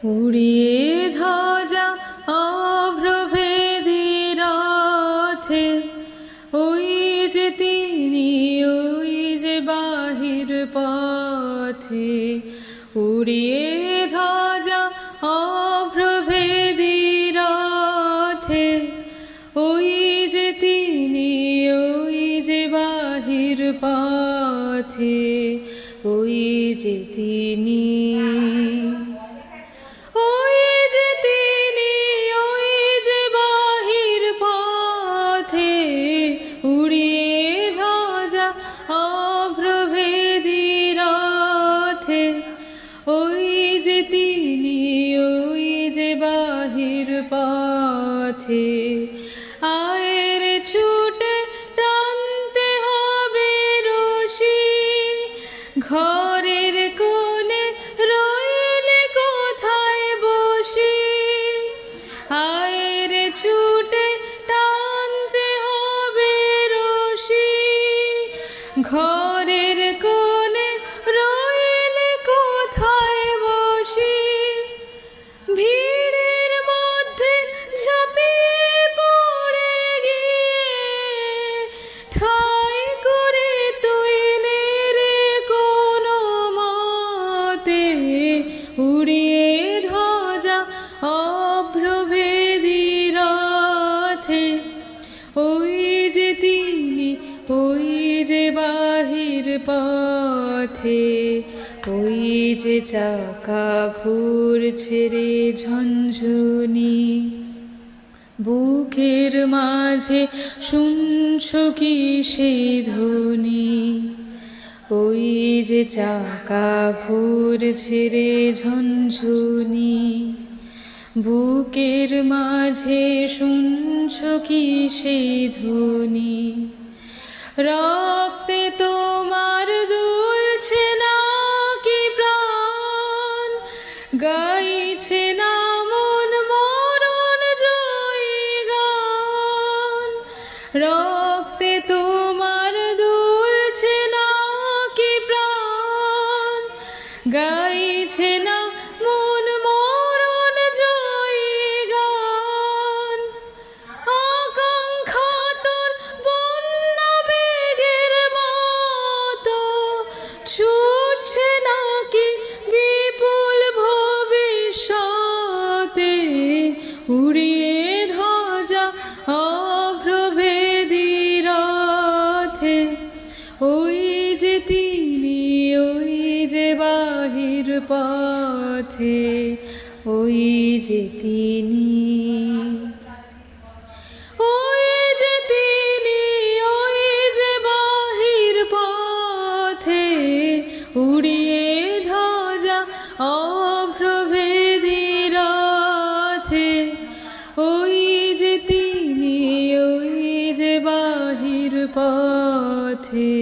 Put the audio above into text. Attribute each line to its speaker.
Speaker 1: উড়িয়ে ধ্বজা অভ্রভেদী রথে, ওই যে তিনি, ওই যে বাহির পথে। উড়িয়ে ধ্বজা অভ্রভেদী রথে, ওই যে তিনি, ওই যে বাহির পথে, ওই যে তিনি, ওই যে তিনি, ওই যে বাহির পথে। উড়িয়ে ধ্বজা অভ্রভেদী রথে, ওই যে তিনি, ওই যে বাহির পথে। আয়ের ছুটে টানতে হবে রশি, ঘরের কোণে রইলে কোথায় বসি। আয়ের ছুটে টানতে হবে রশি, ঘরের কোণে রইলে কোথায় বসি। ভিড়ের মধ্যে ঝাঁপিয়ে পড়ে গিয়ে ঠাই করে তুই নে রে কোনো মতে। উড়িয়ে ধ্বজা অভ্রভেদী রথে, ওই যে তিনি, ওই যে বাহির পথে। ওই যে চাকা ঘুরছে রে ঝনঝনি, বুকের মাঝে শুনছ কি সেই ধ্বনি। ওই যে চাকা ঘুরছে রে ঝনঝনি, বুকের মাঝে শুনছ কি সেই ধ্বনি। রক্তে তোমার দুলছে না কি প্রাণ, গাইছে না মন মরণ জয়ী গান। রক্তে তোমার দুলছে না কি প্রাণ, গাইছে না মন মরণ জয়ী গান। আকাঙ্ক্ষা তোর বন্যা বেগের মতো ছুটছে নাকি বিপুল ভবিষ্যতে। উড়িয়ে ধ্বজা অভ্রভেদী রথে, ওই যে তিনি, ওই যে বাহির পথে, ওই যে তিনি, ওই যে তিনি, ওই যে বাহির পথে। উড়িয়ে ধ্বজা অভ্রভেদী রথে, ওই যে তিনি, ওই যে বাহির পথে।